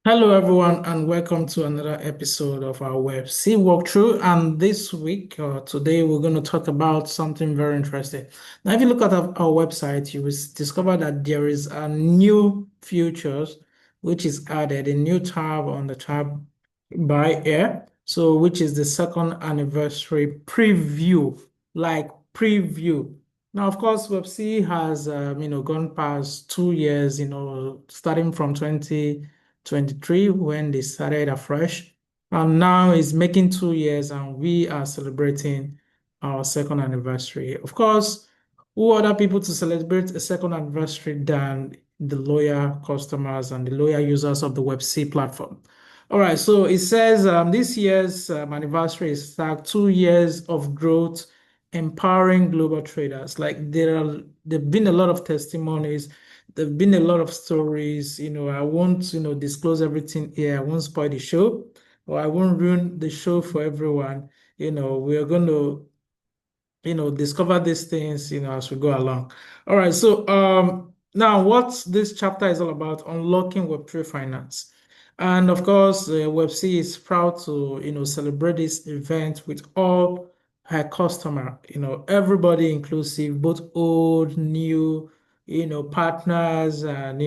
Hello, everyone, and welcome to another episode of our Websea walkthrough. And this week, today, we're going to talk about something very interesting. Now, if you look at our website, you will discover that there is a new features which is added, a new tab on the tab by Air. So, which is the second anniversary preview, like preview. Now, of course, Websea has, gone past 2 years, starting from 2023 when they started afresh. And now it's making 2 years, and we are celebrating our second anniversary. Of course, who other people to celebrate a second anniversary than the loyal customers and the loyal users of the Web-C platform? All right, so it says this year's anniversary is tagged 2 years of growth, empowering global traders. Like there've been a lot of testimonies, there've been a lot of stories. I won't, disclose everything here. I won't spoil the show, or I won't ruin the show for everyone. We're going to discover these things, as we go along. All right. So now what this chapter is all about, unlocking Web3 finance. And of course, Webc is proud to, celebrate this event with all her customer, everybody inclusive, both old, new, partners and,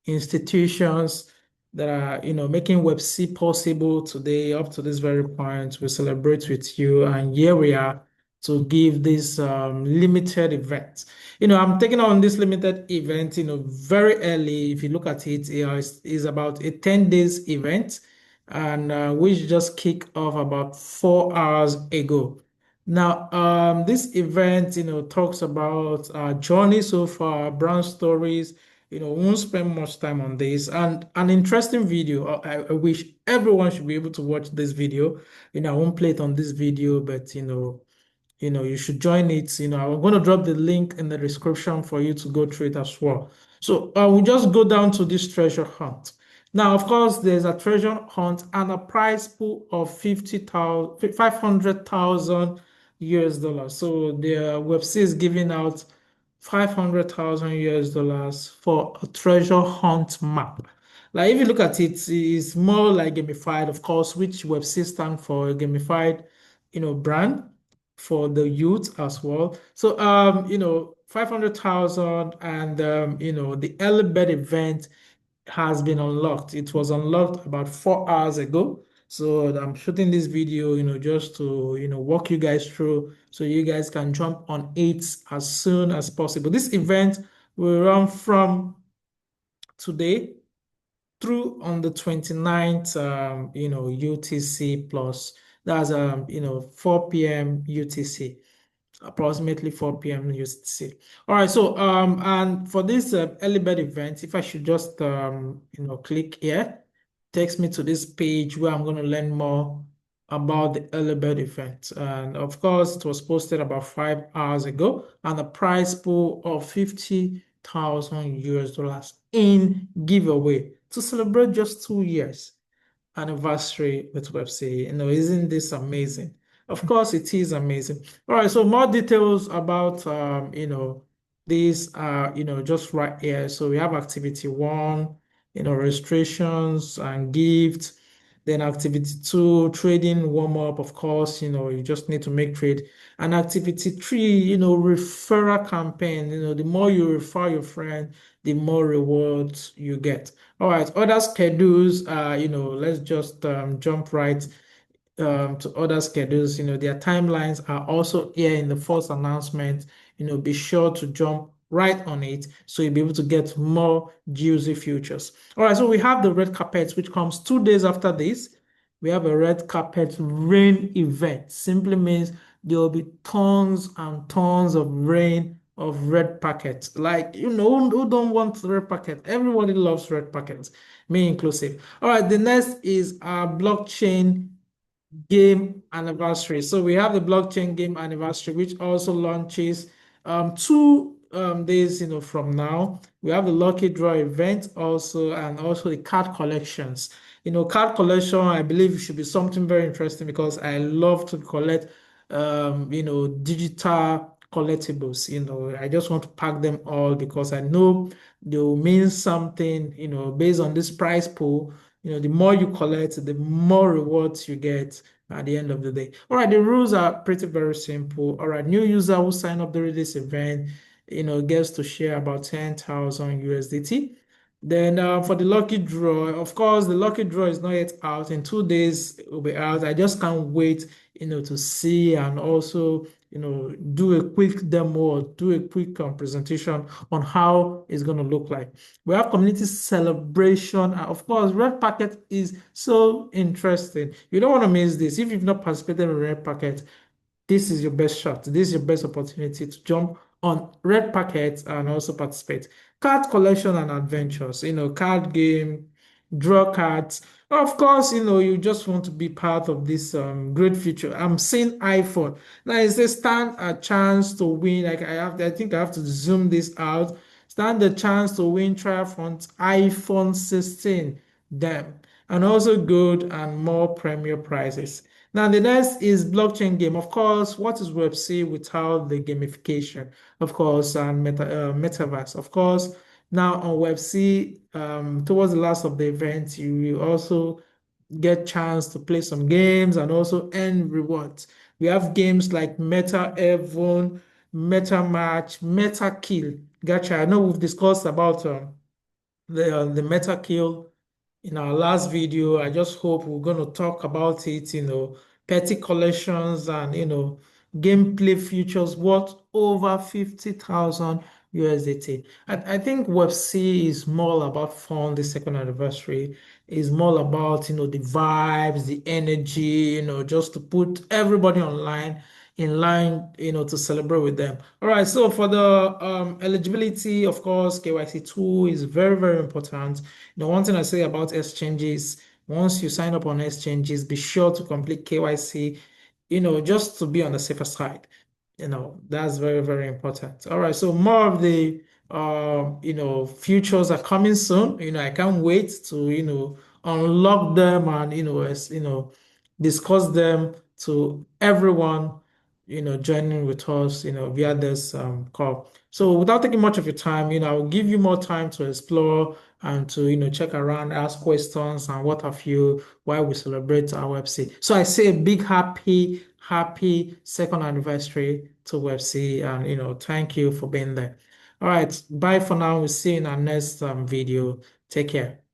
institutions that are, making Webc possible today up to this very point. We celebrate with you, and here we are to give this limited event. I'm taking on this limited event, very early. If you look at it, it's about a 10 days event, and which just kicked off about 4 hours ago. Now, this event, talks about our journey so far, brand stories. We won't spend much time on this, and an interesting video. I wish everyone should be able to watch this video. I won't play it on this video, but you should join it. I'm going to drop the link in the description for you to go through it as well. So we'll just go down to this treasure hunt. Now, of course, there's a treasure hunt and a prize pool of 50,000, 500,000 US dollars. So the website is giving out 500,000 US dollars for a treasure hunt map. Like if you look at it, it's more like gamified, of course, which website stand for gamified, brand for the youth as well. So 500,000, and the early bird event has been unlocked. It was unlocked about 4 hours ago. So I'm shooting this video, just to, walk you guys through so you guys can jump on it as soon as possible. This event will run from today through on the 29th, UTC plus. That's 4 p.m. UTC, approximately 4 p.m. UTC. All right, so and for this early bird event, if I should just click here, takes me to this page where I'm going to learn more about the early bird event. And of course, it was posted about 5 hours ago, and a prize pool of 50,000 US dollars in giveaway to celebrate just 2 years anniversary with Websea. Isn't this amazing? Of course, it is amazing. All right, so more details about these are just right here. So we have activity one, registrations and gifts. Then activity two, trading warm up. Of course, you just need to make trade. And activity three, referral campaign. The more you refer your friend, the more rewards you get. All right, other schedules, let's just jump right to other schedules. Their timelines are also here in the first announcement. Be sure to jump right on it so you'll be able to get more juicy futures. All right, so we have the red carpet, which comes 2 days after this. We have a red carpet rain event. Simply means there will be tons and tons of rain of red packets. Like, who don't want red packet? Everybody loves red packets, me inclusive. All right, the next is our blockchain game anniversary. So we have the blockchain game anniversary, which also launches 2 days, from now. We have the lucky draw event also, and also the card collections. Card collection, I believe, should be something very interesting because I love to collect, digital collectibles. I just want to pack them all because I know they will mean something, based on this price pool. the more you collect, the more rewards you get at the end of the day. All right, the rules are pretty very simple. All right, new user who sign up during this event, gets to share about 10,000 USDT. Then for the lucky draw, of course, the lucky draw is not yet out. In 2 days, it will be out. I just can't wait, to see and also, do a quick demo or do a quick presentation on how it's going to look like. We have community celebration. And of course, Red Packet is so interesting. You don't want to miss this. If you've not participated in Red Packet, this is your best shot. This is your best opportunity to jump on red packets and also participate. Card collection and adventures, card game, draw cards. Of course, you just want to be part of this great future. I'm seeing iPhone. Now is a stand a chance to win. Like I think I have to zoom this out. Stand a chance to win Triumphant iPhone 16. Damn. And also good and more premier prizes. Now, the next is blockchain game. Of course, what is Websea without the gamification? Of course, and metaverse. Of course, now on Websea, towards the last of the event, you will also get chance to play some games and also earn rewards. We have games like Meta Evon, Meta Match, Meta Kill. Gotcha. I know we've discussed about the Meta Kill in our last video. I just hope we're going to talk about it, petty collections and, gameplay features worth over 50,000 USDT. I think Web C is more about fun, the second anniversary is more about, the vibes, the energy, just to put everybody online in line, to celebrate with them. All right, so for the eligibility, of course, KYC2 is very, very important. One thing I say about exchanges, once you sign up on exchanges, be sure to complete KYC, just to be on the safer side. That's very, very important. All right, so more of the futures are coming soon. I can't wait to, unlock them and, discuss them to everyone, joining with us, via this call. So without taking much of your time, I'll give you more time to explore and to, check around, ask questions and what have you while we celebrate our website. So I say a big happy second anniversary to Websea and, thank you for being there. All right, bye for now. We'll see you in our next video. Take care.